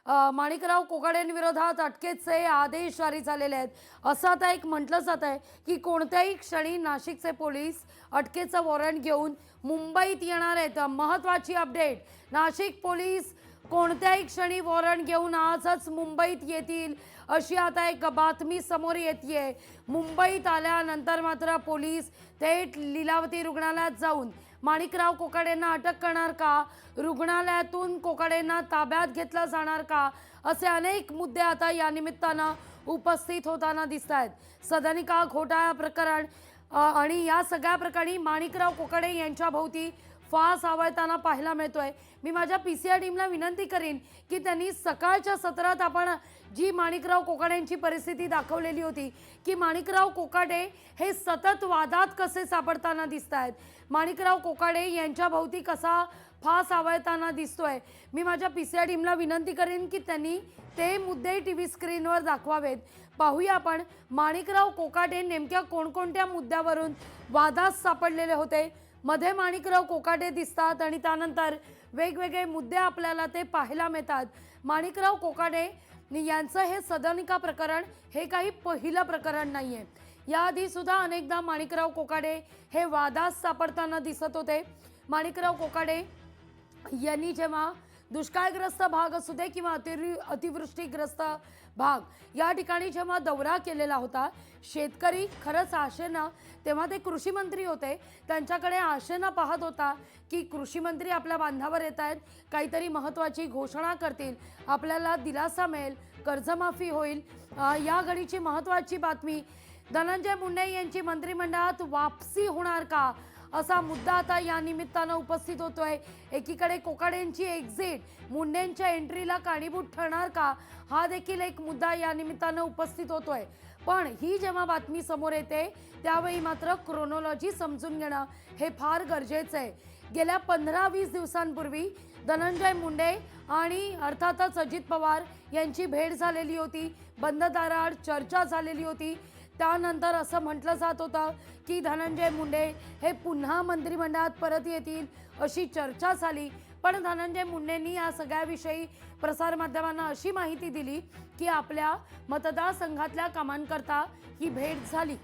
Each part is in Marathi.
माणिकराव कोकाटेंविरोधात अटकेचे आदेश जारी झालेले आहेत. असं आता एक म्हटलं जात आहे की कोणत्याही क्षणी नाशिकचे पोलीस अटकेचं वॉरंट घेऊन मुंबईत येणार आहेत. महत्त्वाची अपडेट, नाशिक पोलीस कोणत्याही क्षणी वॉरंट घेऊन आजच मुंबईत येतील अशी आता एक बातमी समोर येते. मुंबईत आल्यानंतर मात्र पोलीस थेट लीलावती रुग्णालयात जाऊन माणिकराव कोकाटेंना अटक करणार का, रुग्णालयातून कोकाटेंना ताब्यात घेतलं जाणार का, असे अनेक मुद्दे आता या निमित्तानं उपस्थित होताना दिसत आहेत. सदनिका घोटाळा प्रकरण आणि या सगळ्या प्रकरणी माणिकराव कोकाटे यांच्या भोवती फास आवळताना पाहायला मिळतोय. मी माझ्या पीसीआर टीमला विनंती करीन की त्यांनी सकाळच्या सत्रात आपण जी माणिकराव कोकाटेंची परिस्थिती दाखवलेली होती की माणिकराव कोकाटे हे सतत वादात कसे सापडताना दिसत आहेत, माणिकराव कोकाटे यांच्या भोवती कसा फास आवळताना दिसतोय, मी माझ्या पीसीआर टीमला विनंती करीन की त्यांनी ते मुद्दे टीव्ही स्क्रीनवर दाखवावेत. पाहूया आपण माणिकराव कोकाटे नेमक्या कोणकोणत्या मुद्द्यावरून वादात सापडलेले होते. मध्ये माणिकराव कोकाटे दिसतात आणि त्यानंतर वेगवेगळे मुद्दे आपल्याला ते पाहायला मिळतात. माणिकराव कोकाटे यांचं हे सदनिका प्रकरण हे काही पहिलं प्रकरण नाहीये. याआधी सुद्धा अनेकदा माणिकराव कोकाटे हे वादात सापडताना दिसत होते. माणिकराव कोकाटे यांनी जेव्हा दुष्काळग्रस्त भाग असू दे किंवा अतिवृष्टीग्रस्त भाग या ठिकाणी जेव्हा दौरा केलेला होता, शेतकरी खरंच आशेनं, तेव्हा ते कृषी मंत्री होते, त्यांच्याकडे आशेनं पाहत होता की कृषी मंत्री आपल्या बांधावर येत आहेत, काहीतरी महत्त्वाची घोषणा करतील, आपल्याला दिलासा मिळेल, कर्जमाफी होईल. या घडीची महत्त्वाची बातमी, धनंजय मुंडे यांची मंत्रिमंडळात वापसी होणार का, असा मुद्दा आता या निमित्तानं उपस्थित होतोय. एकीकडे कोकाटेंची एक्झिट मुंडेंच्या एंट्रीला कारणीभूत ठरणार का, हा देखील एक मुद्दा या निमित्तानं उपस्थित होतोय. पण ही जेव्हा बातमी समोर येते त्यावेळी मात्र क्रोनॉलॉजी समजून घेणं हे फार गरजेचं आहे. गेल्या 15-20 दिवसांपूर्वी धनंजय मुंडे आणि अर्थातच अजित पवार यांची भेट झालेली होती, बंद दाराआड चर्चा झालेली होती. त्यानंतर असं म्हटलं जात होतं की धनंजय मुंडे हे पुन्हा मंत्रिमंडळात परत येतील अशी चर्चा झाली. पण धनंजय मुंडेंनी या सगळ्याविषयी प्रसारमाध्यमांना अशी माहिती दिली की आपल्या मतदारसंघातल्या कामांकरता ही भेट झाली.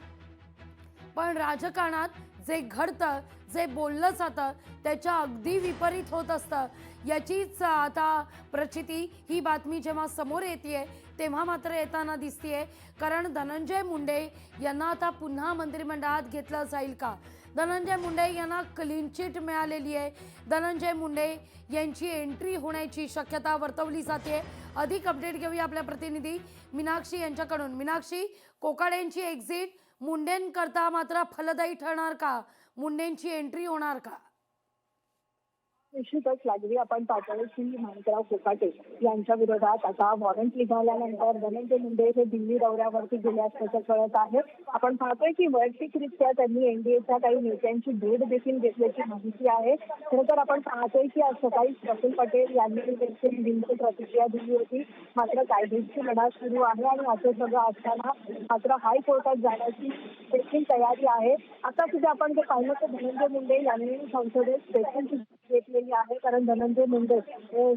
पण राजकारणात जे घडतं, जे बोललं जातं त्याच्या अगदी विपरीत होत असतं. याचीच आता प्रचिती ही बातमी जेव्हा समोर येते तेव्हा मात्र येताना दिसतीये. कारण धनंजय मुंडे यांना आता पुन्हा मंत्रिमंडळात घेतलं जाईल का, धनंजय मुंडे यांना क्लीन चिट मिळालेली आहे, धनंजय मुंडे यांची एंट्री होण्याची शक्यता वर्तवली जाते. अधिक अपडेट घेऊया आपल्या प्रतिनिधी मीनाक्षी यांच्याकडून. मीनाक्षी, कोकाटेंची एक्झिट मुंडेंकरता मात्र फलदायी ठरणार का, मुंडेंची एंट्री होणार का? निश्चितच लागली. आपण पाहतोय की माणिकराव कोकाटे यांच्या विरोधात आता वॉरंट निघाल्यानंतर धनंजय मुंडे हे दिल्ली दौऱ्यावरती गेले असल्याचं कळत आहे. आपण पाहतोय की वैयक्तिकरित्या त्यांनी एनडीएच्या काही नेत्यांची भेट देखील घेतल्याची माहिती आहे. खरं तर आपण पाहतोय की आज सकाळी प्रफुल्ल पटेल यांनी देखील दिल्लीची प्रतिक्रिया दिली होती. मात्र कायद्याची लढा सुरू आहे आणि असं सगळं असताना मात्र हायकोर्टात जाण्याची देखील तयारी आहे. आता सुद्धा आपण जे पाहिलं तर धनंजय मुंडे यांनी संसदेत स्पेशल घेतलेली आहे. कारण धनंजय मुंडे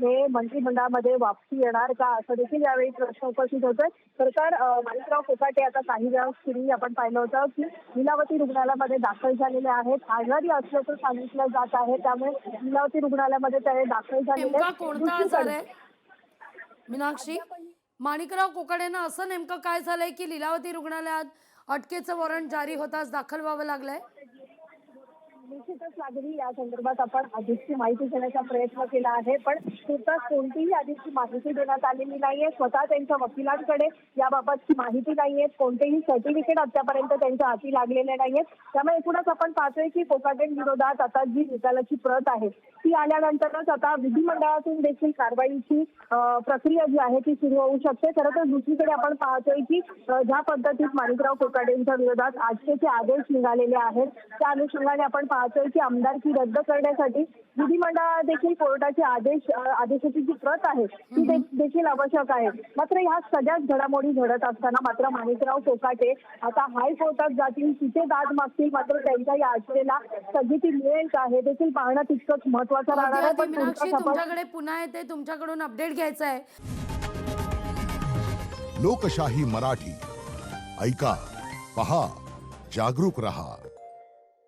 हे मंत्रिमंडळामध्ये वापसी येणार का, असं देखील यावेळी प्रश्न उपस्थित होतोय. सरकार माणिकराव कोकाटे आता काही वेळापूर्वी आपण पाहिलं होतं की लीलावती रुग्णालयामध्ये दाखल झालेले आहेत. आजारी असल्याचं सांगितलं जात आहे, त्यामुळे लीलावती रुग्णालयामध्ये ते दाखल झालेले. कोणता आजार आहे मीनाक्षी? माणिकराव कोकाटेंना असं नेमकं काय झालंय की लीलावती रुग्णालयात अटकेचं वॉरंट जारी होताच दाखल व्हावं लागलंय? निश्चितच लागली. या संदर्भात आपण अधिकची माहिती घेण्याचा प्रयत्न केला आहे, पण तुर्तास कोणतीही अधिकची माहिती देण्यात आलेली नाहीये. स्वतः त्यांच्या वकिलांकडे याबाबतची माहिती नाहीये, कोणतेही सर्टिफिकेट आतापर्यंत त्यांच्या हाती लागलेले नाहीयेत. त्यामुळे एकूणच आपण पाहतोय की कोकाटेंविरोधात आता जी निकालाची प्रत आहे ती आल्यानंतरच आता विधिमंडळातून देखील कारवाईची प्रक्रिया जी आहे ती सुरू होऊ शकते. खरं तर दुसरीकडे आपण पाहतोय की ज्या पद्धतीत माणिकराव कोकाटेंच्या विरोधात अटकेचे आदेश निघालेले आहेत, त्या अनुषंगाने आपण पाहतोय की आमदारकी रद्द करण्यासाठी विधिमंडळात देखील कोर्टाचे आदेशाची जी प्रत आहे ती देखील आवश्यक आहे. मात्र ह्या सगळ्याच घडामोडी घडत असताना मात्र माणिकराव कोकाटे आता हायकोर्टात जातील, तिथे दाद मागतील. मात्र त्यांच्या या अटकेला स्थगिती मिळेल का हे देखील पाहणं तितकंच महत्त्वाचं राहणार आहे. पण तुमच्याकडे पुन्हा येते, तुमच्याकडून अपडेट घ्यायचा आहे. लोकशाही मराठी ऐका, पहा, जागरूक रहा.